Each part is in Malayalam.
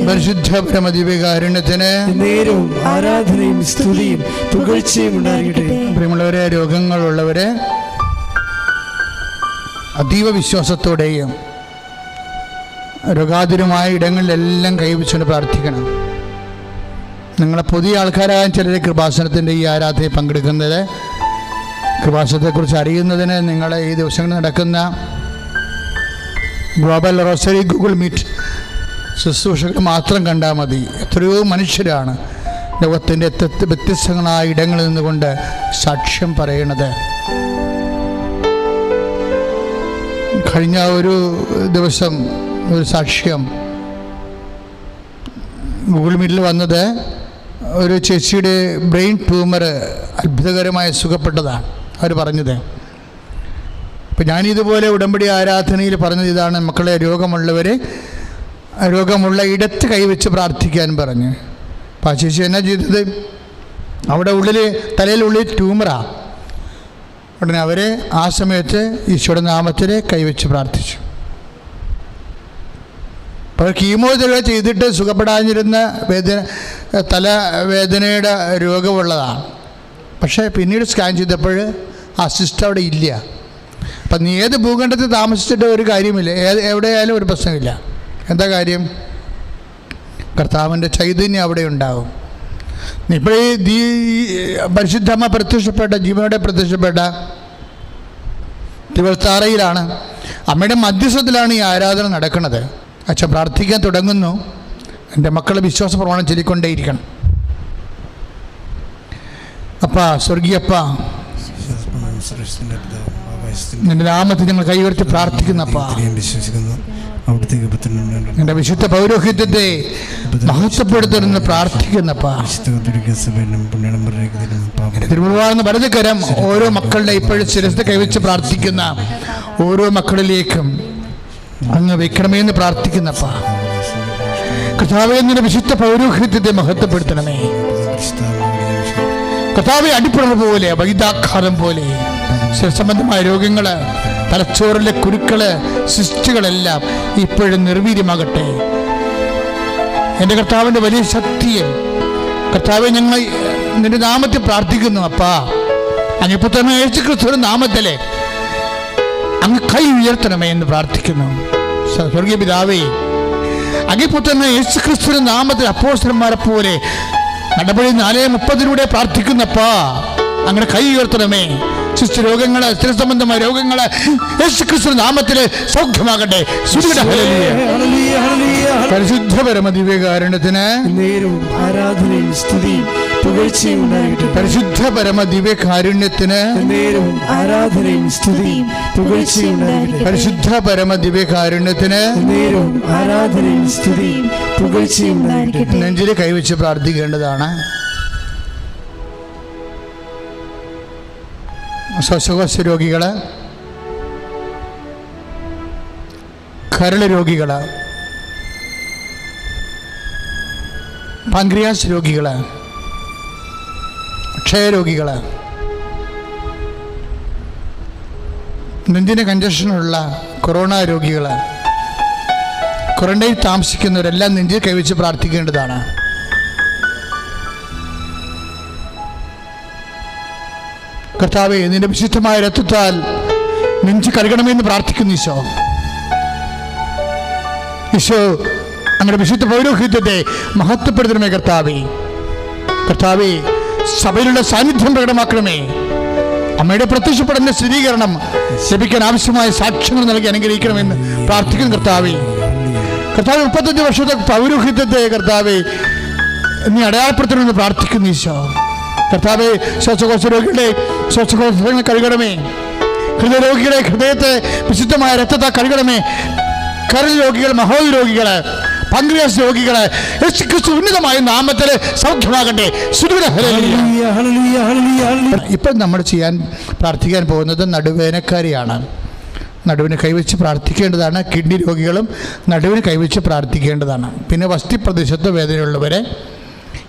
പരിശുദ്ധ പരമദിവ്യകാരുണ്യത്തിന് നേരവും ആരാധനയും സ്തുതിയും പുകഴ്ചയും ഉണ്ടാകട്ടെ. പ്രിയമുള്ളവരെ, രോഗങ്ങളുള്ളവരെ അതീവ വിശ്വാസത്തോടെയും രോഗാതുരമായ ഇടങ്ങളിലെല്ലാം കൈവച്ചുകൊണ്ട് പ്രാർത്ഥിക്കണം. നിങ്ങളെ പുതിയ ആൾക്കാരാകാൻ ചിലർ കൃപാസനത്തിൻ്റെ ഈ ആരാധനയിൽ പങ്കെടുക്കുന്നത്, കൃപാസനത്തെക്കുറിച്ച് അറിയുന്നതിന് നിങ്ങൾ ഈ ദിവസങ്ങളിൽ നടക്കുന്ന ഗ്ലോബൽ റോസറി ഗൂഗിൾ മീറ്റ് ശുശ്രൂഷകൾ മാത്രം കണ്ടാൽ മതി. എത്രയോ മനുഷ്യരാണ് ലോകത്തിൻ്റെ വ്യത്യസ്തങ്ങളായ ഇടങ്ങളിൽ നിന്നുകൊണ്ട് സാക്ഷ്യം പറയണത്. കഴിഞ്ഞ ഒരു ദിവസം ഒരു സാക്ഷ്യം ഗൂഗിൾ മീറ്റിൽ വന്നത്, ഒരു ചേച്ചിയുടെ ബ്രെയിൻ ട്യൂമർ അത്ഭുതകരമായി സുഖപ്പെട്ടതാണ് അവർ പറഞ്ഞത്. അപ്പം ഞാനിതുപോലെ ഉടമ്പടി ആരാധനയിൽ പറഞ്ഞത് ഇതാണ്: മക്കളെ, രോഗമുള്ള ഇടത്ത് കൈവച്ച് പ്രാർത്ഥിക്കാൻ പറഞ്ഞ്. അപ്പം ആ ചേച്ചി എന്നാ ചെയ്തത്? അവിടെ തലയിലുള്ളിൽ ട്യൂമറാണ്. ഉടനെ അവർ ആ സമയത്ത് ഈശോയുടെ നാമത്തിൽ കൈവച്ച് പ്രാർത്ഥിച്ചു. അപ്പോൾ കീമോതെറാപ്പി ചെയ്തിട്ട് സുഖപ്പെടാതിരുന്ന തലവേദനയുടെ രോഗമുള്ളതാണ്. പക്ഷേ പിന്നീട് സ്കാൻ ചെയ്തപ്പോൾ ആ സിസ്റ്റം അവിടെ ഇല്ല. അപ്പം നീ ഏത് ഭൂഖണ്ഡത്തിൽ താമസിച്ചിട്ട് ഒരു കാര്യമില്ല, എവിടെയായാലും ഒരു പ്രശ്നമില്ല. എന്താ കാര്യം? കർത്താവിൻ്റെ ചൈതന്യം അവിടെ ഉണ്ടാകും. ഇപ്പോൾ ഈ പരിശുദ്ധമ്മ ജീവനോടെ പ്രത്യക്ഷപ്പെട്ട തിരുവത്താറയിലാണ്. അമ്മയുടെ മധ്യസ്ഥത്തിലാണ് ഈ ആരാധന നടക്കുന്നത്. അച്ഛൻ പ്രാർത്ഥിക്കാൻ തുടങ്ങുന്നു. എൻ്റെ മക്കളെ വിശ്വാസ പ്രമാണം ചൊല്ലിക്കൊണ്ടേയിരിക്കണം. അപ്പാ, സ്വർഗീയപ്പ, നിന്റെ നാമത്തിൽ ഞങ്ങൾ കൈവർത്തി പ്രാർത്ഥിക്കുന്നപ്പാ. നിന്റെ വിശുദ്ധ പൗരോഹിത്യത്തെ മഹത്വപ്പെടുത്തുന്ന പ്രാർത്ഥിക്കുന്നപ്പാ. തിരുമുഴുവാകുന്ന വലതുകരം ഓരോ മക്കളുടെ ഇപ്പോഴും ശിരസ് കൈവച്ച് പ്രാർത്ഥിക്കുന്ന ഓരോ മക്കളിലേക്കും അങ്ങ് വെക്കണമേ എന്ന് പ്രാർത്ഥിക്കുന്നപ്പാ. കർത്താവേ, നിന്റെ വിശുദ്ധ പൗരോഹിത്യത്തെ മഹത്വപ്പെടുത്തണമേ. കർത്താവെ, അടിപ്പിളർ പോലെ, വൈദ്യാഘാതം പോലെ സംബന്ധമായ രോഗങ്ങൾ, തലച്ചോറിലെ കുരുക്കള്, സിസ്റ്റുകളെല്ലാം ഇപ്പോഴും നിർവീര്യമാകട്ടെ. എൻ്റെ കർത്താവിൻ്റെ വലിയ ശക്തിയെ കർത്താവെ, ഞങ്ങൾ നിന്റെ നാമത്തിൽ പ്രാർത്ഥിക്കുന്നു. അപ്പാ, അങ്ങ് പുത്രനായ യേശുക്രിസ്തുവിന്റെ നാമത്തിലെ അങ്ങ് കൈ ഉയർത്തണമേ എന്ന് പ്രാർത്ഥിക്കുന്നു. സ്വർഗീയ പിതാവേ, അങ്ങ് പുത്രനായ യേശുക്രിസ്തുവിന്റെ നാമത്തിൽ അപ്പോസ്തലന്മാരെ പോലെ നടപടി 4:30 പ്രാർത്ഥിക്കുന്നപ്പാ. അങ്ങനെ കൈ ഉയർത്തണമേ. രോഗങ്ങള്, സ്ഥിര സംബന്ധമായ രോഗങ്ങള് യേശുക്രിസ്തു നാമത്തിൽ സൗഖ്യമാകട്ടെ. പരിശുദ്ധ പരമദിവ്യകാരുണ്യത്തിന് ആരാധനയും സ്തുതിയും പുകഴ്ചയും ഉണ്ടാകട്ടെ. പരിശുദ്ധ പരമദിവ്യകാരുണ്യത്തിന് ആരാധനയും സ്തുതിയും പുകഴ്ചയും ഉണ്ടാകട്ടെ. പരിശുദ്ധ പരമദിവ്യകാരുണ്യത്തിന് ആരാധനയും സ്തുതിയും പുകഴ്ചയും ഉണ്ടാകട്ടെ. നെഞ്ചിൽ കൈവച്ച് പ്രാർത്ഥിക്കേണ്ടതാണ്. ശ്വാസകോശ രോഗികള്, കരള് രോഗികള്, പാൻക്രിയാസ് രോഗികള്, ക്ഷയരോഗികള്, നെഞ്ചിന് കഞ്ചക്ഷനുള്ള കൊറോണ രോഗികള്, ക്വാറന്റൈനിൽ താമസിക്കുന്നവരെല്ലാം നെഞ്ചിൽ കൈവച്ച് പ്രാർത്ഥിക്കേണ്ടതാണ്. കർത്താവേ, നിന്റെ വിശുദ്ധമായ രക്തത്താൽ നെഞ്ച് കഴുകണമെന്ന് പ്രാർത്ഥിക്കുന്നു. ഈശോ അങ്ങനെ വിശുദ്ധ പൗരോഹിത്യത്തെ മഹത്വപ്പെടുത്തണമേ. കർത്താവേ, സഭയിലുള്ള സാന്നിധ്യം പ്രകടമാക്കണമേ. അമ്മയുടെ പ്രത്യക്ഷപ്പെടുന്ന സ്ഥിരീകരണം ലഭിക്കാൻ ആവശ്യമായ സാക്ഷ്യങ്ങൾ നൽകി അനുഗ്രഹിക്കണമെന്ന് പ്രാർത്ഥിക്കുന്നു. കർത്താവേ, 35 വർഷത്തെ പൗരോഹിത്യത്തെ കർത്താവേ നീ അടയാളപ്പെടുത്തണമെന്ന് പ്രാർത്ഥിക്കുന്നു. കർത്താവേ, ശ്വാസകോശ രോഗികളെ ശ്വാസകോശങ്ങൾ കഴുകണമേ. ഹൃദയരോഗികളെ ഹൃദയത്തെ വിശുദ്ധമായ രക്തത്തെ കഴുകണമേ. കരൾ രോഗികൾ, മഹോദ രോഗികള്, പാൻക്രിയാസ് രോഗികള് യേശുക്രിസ്തു ഉന്നതമായ നാമത്തിൽ സൗഖ്യമാകട്ടെ. ഇപ്പം നമ്മൾ പ്രാർത്ഥിക്കാൻ പോകുന്നത് നടുവേദനക്കാരിയാണ്. നടുവിന് കൈവച്ച് പ്രാർത്ഥിക്കേണ്ടതാണ്. കിഡ്നി രോഗികളും നടുവിന് കൈവച്ച് പ്രാർത്ഥിക്കേണ്ടതാണ്. പിന്നെ വസ്തിപ്രദേശത്ത് വേദനയുള്ളവരെ,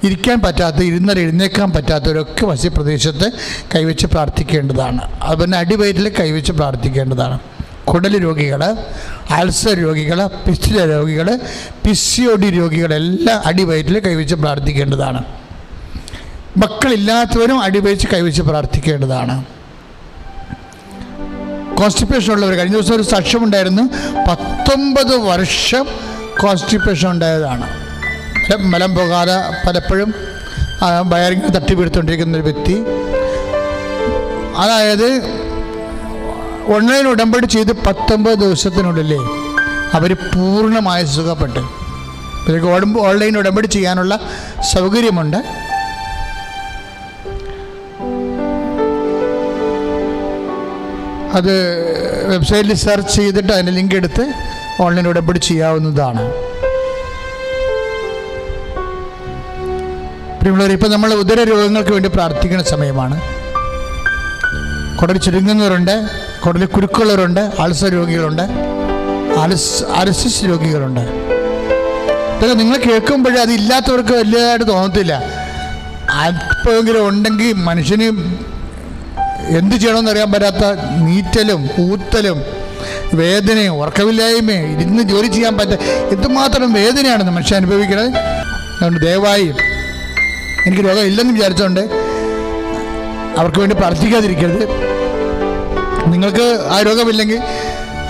ഇരിക്കാൻ പറ്റാത്ത, എഴുന്നേക്കാൻ പറ്റാത്തവരൊക്കെ വസ്തിപ്രദേശത്ത് കൈവച്ച് പ്രാർത്ഥിക്കേണ്ടതാണ്. അതുപോലെ അടിവയറ്റിൽ കൈവച്ച് പ്രാർത്ഥിക്കേണ്ടതാണ്. കുടൽ രോഗികൾ, അൾസർ രോഗികൾ, പിസ്റ്റില രോഗികൾ, PCOD രോഗികളെല്ലാം അടിവയറ്റിൽ കൈവച്ച് പ്രാർത്ഥിക്കേണ്ടതാണ്. മക്കളില്ലാത്തവരും അടിവയച്ച് കൈവച്ച് പ്രാർത്ഥിക്കേണ്ടതാണ്. കോൺസ്റ്റിപ്പേഷൻ ഉള്ളവർ, കഴിഞ്ഞ ദിവസം ഒരു സാക്ഷ്യമുണ്ടായിരുന്നു, 19 വർഷം കോൺസ്റ്റിപ്പേഷൻ ഉണ്ടായതാണ്. മലം പോകാതെ പലപ്പോഴും വയറിങ്ങനെ തട്ടി വീഴ്ത്തുകൊണ്ടിരിക്കുന്നൊരു വ്യക്തി. അതായത് ഓൺലൈൻ ഉടമ്പടി ചെയ്ത് 19 ദിവസത്തിനുള്ളിലേ അവർ പൂർണ്ണമായി സുഖപ്പെട്ടു. ഇവർക്ക് ഓൺലൈൻ ഉടമ്പടി ചെയ്യാനുള്ള സൗകര്യമുണ്ട്. അത് വെബ്സൈറ്റിൽ സെർച്ച് ചെയ്തിട്ട് അതിൻ്റെ ലിങ്ക് എടുത്ത് ഓൺലൈൻ ഉടമ്പടി ചെയ്യാവുന്നതാണ്. പ്രിയമുള്ളവർ, ഇപ്പം നമ്മൾ ഉദര രോഗങ്ങൾക്ക് വേണ്ടി പ്രാർത്ഥിക്കുന്ന സമയമാണ്. കുടൽ ചുരുങ്ങുന്നവരുണ്ട്, കുടലിൽ കുരുക്കുള്ളവരുണ്ട്, അൾസർ രോഗികളുണ്ട്, അലസിസ് രോഗികളുണ്ട്. ഇതൊക്കെ നിങ്ങൾ കേൾക്കുമ്പോഴേ അതില്ലാത്തവർക്ക് വലിയതായിട്ട് തോന്നത്തില്ല. അല്പമെങ്കിലും ഉണ്ടെങ്കിൽ മനുഷ്യന് എന്ത് ചെയ്യണമെന്ന് അറിയാൻ പറ്റാത്ത നീറ്റലും ഊത്തലും വേദനയും ഉറക്കമില്ലായ്മയും ഇരുന്ന് ജോലി ചെയ്യാൻ എന്തുമാത്രം വേദനയാണെന്ന് മനുഷ്യൻ അനുഭവിക്കുന്നത്. അതുകൊണ്ട് ദയവായി എനിക്ക് രോഗം ഇല്ലെന്ന് വിചാരിച്ചുകൊണ്ട് അവർക്ക് വേണ്ടി പ്രാർത്ഥിക്കാതിരിക്കരുത്. നിങ്ങൾക്ക് ആ രോഗമില്ലെങ്കിൽ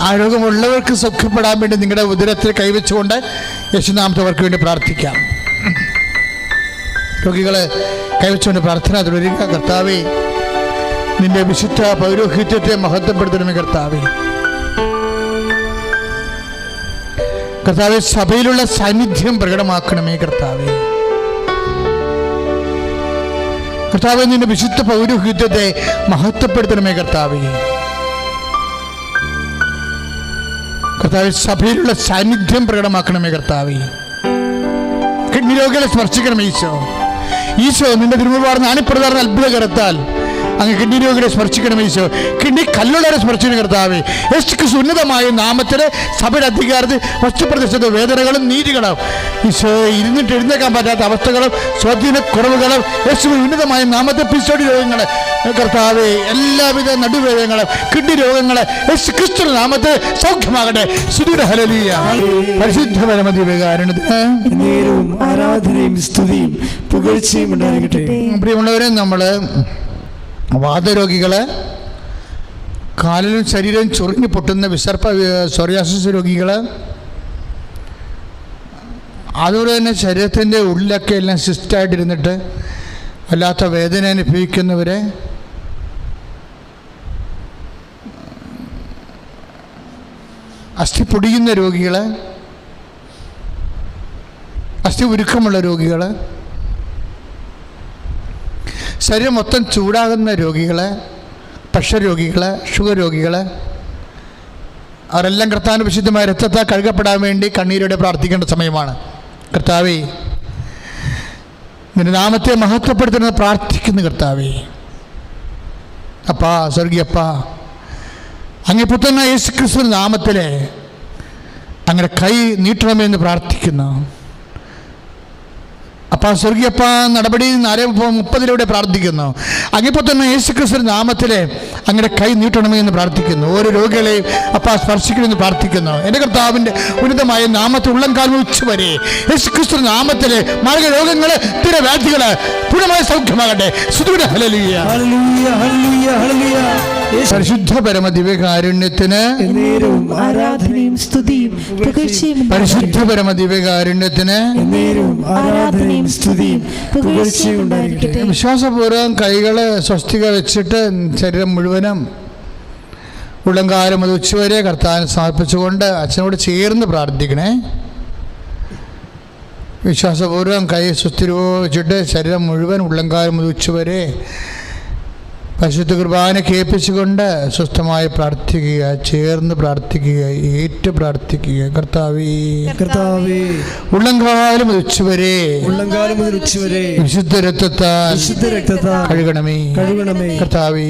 ആ രോഗമുള്ളവർക്ക് സുഖപ്പെടാൻ വേണ്ടി നിങ്ങളുടെ ഉദരത്തിൽ കൈവച്ചുകൊണ്ട് യേശുനാമത്തെ അവർക്ക് വേണ്ടി പ്രാർത്ഥിക്കാം. രോഗികളെ കൈവച്ചുകൊണ്ട് പ്രാർത്ഥന തുടരുക. കർത്താവേ, നിന്റെ വിശുദ്ധ പൗരോഹിത്യത്തെ മഹത്വപ്പെടുത്തണമേ കർത്താവേ. കർത്താവേ, സഭയിലുള്ള സാന്നിധ്യം പ്രകടമാക്കണമേ കർത്താവേ. കർത്താവേ, നിന്റെ വിശുദ്ധ പൗരോഹിത്യത്തെ മഹത്വപ്പെടുത്തണമേ കർത്താവേ. കർത്താവേ, സഭയിലുള്ള സാന്നിധ്യം പ്രകടമാക്കണമേ കർത്താവേ. കിഡ്നി രോഗികളെ സ്പർശിക്കണമേ ഈശോ. ഈശോ നിന്റെ തിരുമുമ്പാർന്ന അണിപ്രധാന അത്ഭുത കരത്താൽ അങ്ങ് കിഡ്നി രോഗികളെ സ്പർശിക്കണം ഈശോ. കിഡ്നി കല്ലുള്ളവരെ സ്പർശിക്കണം കർത്താവേ. യേശുക്രിസ്തു ഉന്നതമായ നാമത്തിലെ സഭയുടെ അധികാരത്തിൽ വസ്തുപ്രദേശത്തെ വേദനകളും നീതികളും ഈശോ ഇരുന്നിട്ട് എഴുന്നേക്കാൻ പറ്റാത്ത അവസ്ഥകളും സ്വാധീന കുറവുകളും യേശുവിന്റെ ഉന്നതമായ നാമത്തെ PCOD രോഗങ്ങൾ കർത്താവേ, എല്ലാവിധ നടുവേദനകളും കിഡ്നി രോഗങ്ങളെ യേശുക്രിസ്തു നാമത്തെ സൗഖ്യമാകട്ടെ. സ്തുതിയുടെ ഹല്ലേലൂയ. പരിശുദ്ധ പരമദിവ്യകാരുണ്യത്തിന് ആരാധനയും സ്തുതിയും പുകഴ്ചയും ഉണ്ടാകട്ടെ. പ്രിയമുള്ളവരെ, നമ്മൾ വാതരോഗികള്, കാലിലും ശരീരവും ചൊറിഞ്ഞു പൊട്ടുന്ന വിസർപ്പ സോറിയാസിസ് രോഗികള്, അതുപോലെ തന്നെ ശരീരത്തിൻ്റെ ഉള്ളിലൊക്കെ എല്ലാം സിസ്റ്റായിട്ടിരുന്നിട്ട് വല്ലാത്ത വേദന അനുഭവിക്കുന്നവരെ, അസ്ഥി പൊടിയുന്ന രോഗികൾ, അസ്ഥി ഉരുക്കമുള്ള രോഗികൾ, ശരീരം മൊത്തം ചൂടാകുന്ന രോഗികൾ, പ്രഷർ രോഗികൾ, ഷുഗർ രോഗികൾ, അവരെല്ലാം കർത്താവിൻ്റെ വിശുദ്ധമായ രക്തത്താൽ കഴുകപ്പെടാൻ വേണ്ടി കണ്ണീരോടെ പ്രാർത്ഥിക്കേണ്ട സമയമാണ്. കർത്താവേ, നിന്റെ നാമത്തെ മഹത്വപ്പെടുത്തുന്നത് പ്രാർത്ഥിക്കുന്നു കർത്താവേ. അപ്പാ, സ്വർഗീയപ്പാ, അങ്ങേ പുത്രനായ യേശുക്രിസ്തുവിന്റെ നാമത്തിലെ അങ്ങനെ കൈ നീട്ടണമെന്ന് പ്രാർത്ഥിക്കുന്നു. അപ്പാ, സ്വർഗീയപ്പ, നടപടി 4:30 പ്രാർത്ഥിക്കുന്നു. അങ്ങിപ്പോൾ തന്നെ യേശുക്രിസ്തുവിന്റെ നാമത്തിലെ അങ്ങനെ കൈ നീട്ടണമേ എന്ന് പ്രാർത്ഥിക്കുന്നു. ഓരോ രോഗികളെയും അപ്പാ സ്പർശിക്കണമെന്ന് പ്രാർത്ഥിക്കുന്നു. എൻ്റെ കർത്താവിൻ്റെ ഉന്നതമായ നാമത്തിൽ ഉള്ളംകാലം ഉച്ചവരെ യേശുക്രിസ്തുവിന്റെ നാമത്തിലെ മാർഗ രോഗങ്ങള്, സ്ഥിരവ്യാധികള് പൂർണ്ണമായ സൗഖ്യമാകട്ടെ. സ്തുതിയുടെ ഹല്ലേലൂയ. പരിശുദ്ധ പരമ ദിവ്യകാരുണ്യത്തിന് ആരാധനയും സ്തുതിയും പുകഴ്ചയും. പരിശുദ്ധ പരമ ദിവ്യകാരുണ്യത്തിന് ആരാധനയും സ്തുതിയും പുകഴ്ചയും ഉണ്ടായിരിക്കട്ടെ. വിശ്വാസപൂർവ്വം കൈകള് സ്വസ്തിക വെച്ചിട്ട് ശരീരം മുഴുവനും ഉള്ളംകാലം മുതൽ ഉച്ചവരെ കർത്താവിനെ സമർപ്പിച്ചുകൊണ്ട് അച്ഛനോട് ചേർന്ന് പ്രാർത്ഥിക്കണേ. വിശ്വാസപൂർവ്വം കൈ സ്വസ്തിരോ വെച്ചിട്ട് ശരീരം മുഴുവൻ ഉള്ളംകാലം മുതൽ ഉച്ചവരെ പരിശുദ്ധ കുർബാന കേൾപ്പിച്ചുകൊണ്ട് സ്വസ്ഥമായി പ്രാർത്ഥിക്കുക, ചേർന്ന് പ്രാർത്ഥിക്കുക, ഏറ്റു പ്രാർത്ഥിക്കുക. കർത്താവേ, ഉള്ളംകാലം മുതൽ ഉച്ചവരെ വിശുദ്ധ രക്തത്താൽ കഴുകണമേ. കർത്താവേ,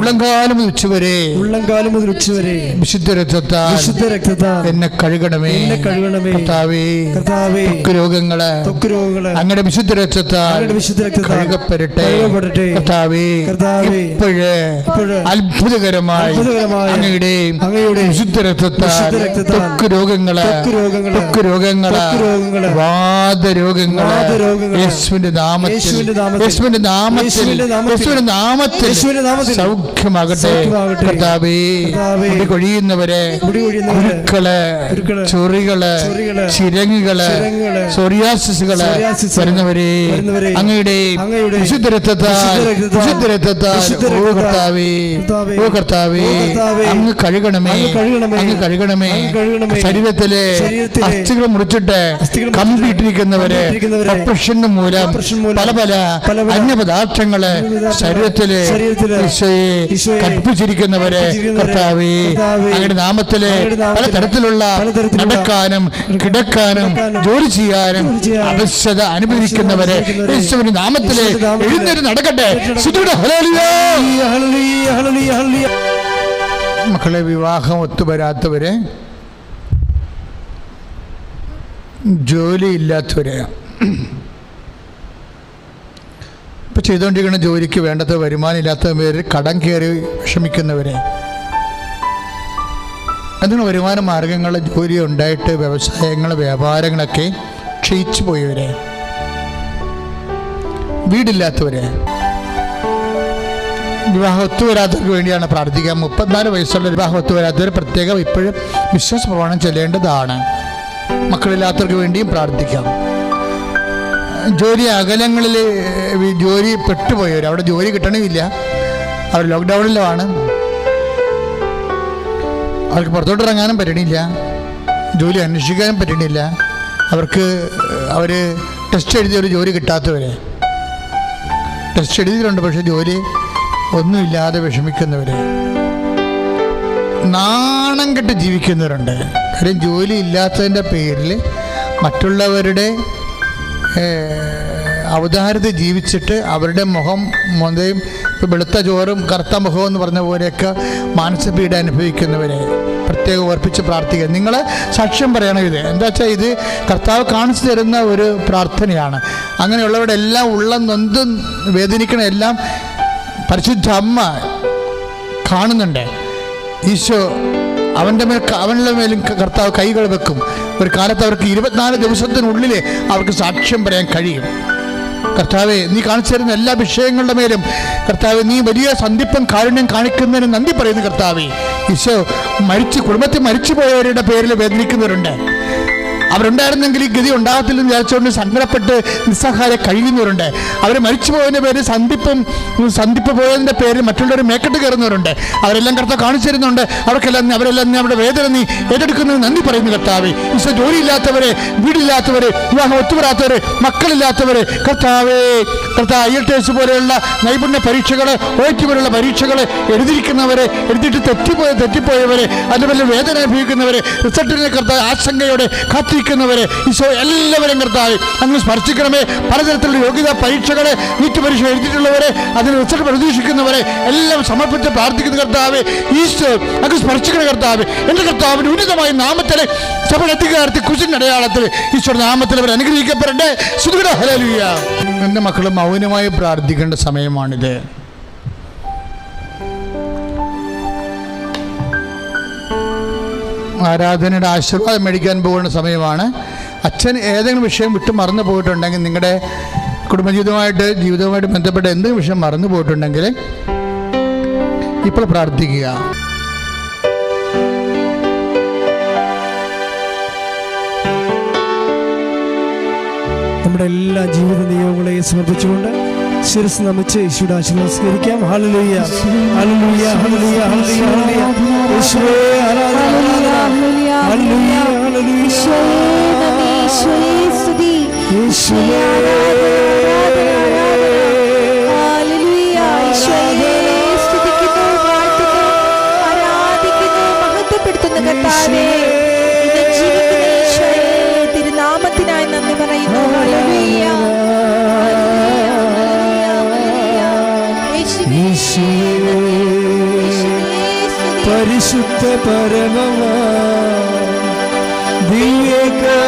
ഉള്ളംകാലം മുതൽ ഉച്ചവരെ വിശുദ്ധ രക്തത്താൽ എന്നെ കഴുകണമേ. കർത്താവേ, ത്വക്ക് രോഗങ്ങള് അങ്ങയുടെ വിശുദ്ധ രക്തത്താൽ കഴുകപ്പെടട്ടെ. കർത്താവേ, ഇപ്പോഴേ അത്ഭുതകരമായി അങ്ങയുടെ വിശുദ്ധ രക്തത്താൽ ത്വക്ക് രോഗങ്ങള് വാദരോഗങ്ങള് യേശുവിന്റെ നാമത്തിൽ സൗഖ്യമാകട്ടെ. കർത്താവേ, മുടി കൊഴിയുന്നവരെ, കുരുക്കള്, ചൊറികള്, ചിരങ്ങുകള്, സോറിയാസിസുകള് വരുന്നവരെ അങ്ങയുടെ വിശുദ്ധ രക്തത്താൽ ഓ കർത്താവേ അങ്ങ് കഴുകണമേ. ശരീരത്തിലെ അസ്ഥികൾ മുറിച്ചിട്ട് കമ്പിയിട്ടിരിക്കുന്നവരെ ഓപ്പറേഷന് മൂലം പല അന്യപദാർത്ഥങ്ങള് ശരീരത്തില് കൽപ്പിച്ചിരിക്കുന്നവരെ കർത്താവേ അങ്ങയുടെ നാമത്തില് പലതരത്തിലുള്ള നടക്കാനും കിടക്കാനും ജോലി ചെയ്യാനും ആവശ്യത അനുഭവിക്കുന്നവരെ യേശുവിന്റെ നാമത്തില് എഴുന്നേറ്റ് നടക്കട്ടെ. മക്കളെ, വിവാഹം ഒത്തുവരാത്തവരെ, ജോലിയില്ലാത്തവരെ, ഇപ്പം ചെയ്തുകൊണ്ടിരിക്കുന്ന ജോലിക്ക് വേണ്ടത്ര വരുമാനം ഇല്ലാത്തവർ, കടം കയറി വിഷമിക്കുന്നവരെ, അതിന് വരുമാന മാർഗങ്ങൾ ജോലി ഉണ്ടായിട്ട് വ്യവസായങ്ങൾ വ്യാപാരങ്ങളൊക്കെ ക്ഷയിച്ചു പോയവരെ, വീടില്ലാത്തവരെ, വിവാഹം ഒത്തുവരാത്തവർക്ക് വേണ്ടിയാണ് പ്രാർത്ഥിക്കുക. 34 വയസ്സുള്ള വിവാഹം ഒത്തുവരാത്തവർ പ്രത്യേകം ഇപ്പോഴും വിശ്വാസ പ്രമാണം ചെല്ലേണ്ടതാണ്. മക്കളില്ലാത്തവർക്ക് വേണ്ടിയും പ്രാർത്ഥിക്കാം. ജോലി അകലങ്ങളിൽ ജോലി പെട്ടുപോയവർ, അവിടെ ജോലി കിട്ടണമില്ല, അവർ ലോക്ക്ഡൗണിലാണ്, അവർക്ക് പുറത്തോട്ടിറങ്ങാനും പറ്റണില്ല, ജോലി അന്വേഷിക്കാനും പറ്റണില്ല, അവർ ടെസ്റ്റ് എഴുതിയൊരു ജോലി കിട്ടാത്തവരെ, ടെസ്റ്റ് എഴുതിയിട്ടുണ്ട് പക്ഷെ ജോലി ഒന്നുമില്ലാതെ വിഷമിക്കുന്നവർ, നാണം കെട്ട് ജീവിക്കുന്നവരുണ്ട്. കാര്യം ജോലി ഇല്ലാത്തതിൻ്റെ പേരിൽ മറ്റുള്ളവരുടെ അവതാരത്തിൽ ജീവിച്ചിട്ട് അവരുടെ മുഖം വെളുത്ത ചോറും കറുത്ത മുഖം എന്ന് പറഞ്ഞ പോലെയൊക്കെ മാനസിക പീഡ അനുഭവിക്കുന്നവരെ പ്രത്യേകം ഓർപ്പിച്ച് പ്രാർത്ഥിക്കുക. നിങ്ങൾ സാക്ഷ്യം പറയണം. ഇത് എന്താ വെച്ചാൽ ഇത് കർത്താവ് കാണിച്ചു തരുന്ന ഒരു പ്രാർത്ഥനയാണ്. അങ്ങനെയുള്ളവരുടെ എല്ലാം ഉള്ള നൊന്തും വേദനിക്കണ എല്ലാം പരിശുദ്ധ അമ്മ കാണുന്നുണ്ട്. ഈശോ അവൻ്റെ മേലും കർത്താവ് കൈകൾ വെക്കും. ഒരു കാലത്ത് അവർക്ക് 24 ദിവസത്തിനുള്ളിൽ അവർക്ക് സാക്ഷ്യം പറയാൻ കഴിയും. കർത്താവെ, നീ കാണിച്ചു തരുന്ന എല്ലാ വിഷയങ്ങളുടെ മേലും കർത്താവെ, നീ വലിയ സന്ധിപ്പൻ കാരുണ്യം കാണിക്കുന്നതിന് നന്ദി പറയുന്നു. കർത്താവെ, ഈശോ കുടുംബത്തിൽ മരിച്ചു പോയവരുടെ പേരിൽ വേദനിക്കുന്നവരുണ്ട്. അവരുണ്ടായിരുന്നെങ്കിൽ ഈ ഗതി ഉണ്ടാകത്തില്ലെന്ന് വിചാരിച്ചുകൊണ്ട് സങ്കടപ്പെട്ട് നിസ്സഹായ കഴിയുന്നവരുണ്ട്. അവർ മരിച്ചു പോയതിൻ്റെ പേരിൽ സന്ധിപ്പ് പോയതിൻ്റെ പേരിൽ മറ്റുള്ളവർ മേക്കെട്ട് കയറുന്നവരുണ്ട്. അവരെല്ലാം കർത്താവ് കാണിച്ചു തരുന്നുണ്ട്. അവരെല്ലാം അവരുടെ വേദന നീ ഏറ്റെടുക്കുന്നത് നന്ദി പറയുന്നു. കർത്താവെ, ഈശോ ജോലിയില്ലാത്തവരെ, വീടില്ലാത്തവരെ, വിവാഹം ഒത്തുവരാത്തവരെ, മക്കളില്ലാത്തവരെ, കർത്താവ് IELTS പോലെയുള്ള നൈപുണ്യ പരീക്ഷകൾ, OIT പോലുള്ള പരീക്ഷകൾ എഴുതിയിട്ട് തെറ്റിപ്പോയവരെ, അതുപോലെ വേദന അനുഭവിക്കുന്നവരെ, റിസൾട്ടിനെ കർത്താവ് ആശങ്കയോടെ കാത്തിരിക്കുന്നവരെ, ഈശോ എല്ലാവരും കർത്താവ് അങ്ങ് സ്പർശിക്കണമേ. പലതരത്തിലുള്ള യോഗ്യതാ പരീക്ഷകളെ, നീറ്റ് പരീക്ഷ എഴുതിയിട്ടുള്ളവരെ, അതിന് റിസൾട്ട് പ്രതീക്ഷിക്കുന്നവരെ എല്ലാം സമർപ്പിച്ച് പ്രാർത്ഥിക്കുന്ന കർത്താവ്, ഈശോ അങ്ങ് സ്പർശിക്കണ കർത്താവ്. എൻ്റെ കർത്താവിൻ്റെ ഉന്നതമായ നാമത്തിലെ സഭയെത്തിക്കാർത്തി കുശിൻ്റെ അടയാളത്തിൽ ഈശോ നാമത്തിൽ അവർ അനുഗ്രഹിക്കപ്പെടട്ടെ. ഹല്ലേലൂയ. എൻ്റെ മക്കൾ മൗനമായി പ്രാർത്ഥിക്കേണ്ട സമയമാണിത്. ആരാധനയുടെ ആശീർവാദം മേടിക്കാൻ പോകുന്ന സമയമാണ്. അച്ഛൻ ഏതെങ്കിലും വിഷയം വിട്ട് മറന്നു പോയിട്ടുണ്ടെങ്കിൽ, നിങ്ങളുടെ ജീവിതവുമായിട്ട് ബന്ധപ്പെട്ട എന്തെങ്കിലും വിഷയം മറന്നു പോയിട്ടുണ്ടെങ്കിൽ ഇപ്പോൾ പ്രാർത്ഥിക്കുക. നമ്മുടെ എല്ലാ ജീവിത നിയമങ്ങളെയും സമർപ്പിച്ചുകൊണ്ട് ശിരസ് നമിച്ച് യേശുവിന്റെ ആശീർവാദം സ്വീകരിക്കാം. Hallelujah, hallelujah, hallelujah, hallelujah. യേശുവേ ആരാധന, ഹല്ലേലൂയ, ഹല്ലേലൂയ. യേശുവേ സ്തുതി, യേശുവേ ഹല്ലേലൂയ. യേശുവേ സ്തുതിക്കുന്നു, വാഴ്ത്തുന്നു, ആരാധിക്കുന്നു, മഹത്വപ്പെടുത്തുന്നു കർത്താവേ. ജീവിക്കുന്ന യേശുവേ, തിരുനാമത്തിനായി നന്ദി പറയുന്നു. ഹല്ലേലൂയ. പരിശുദ്ധ പരമമാ ദിവ്യകാരുണ്യമേ,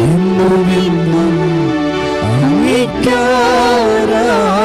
എന്നും അങ്ങേക്ക് അങ്ങേക്കാരാ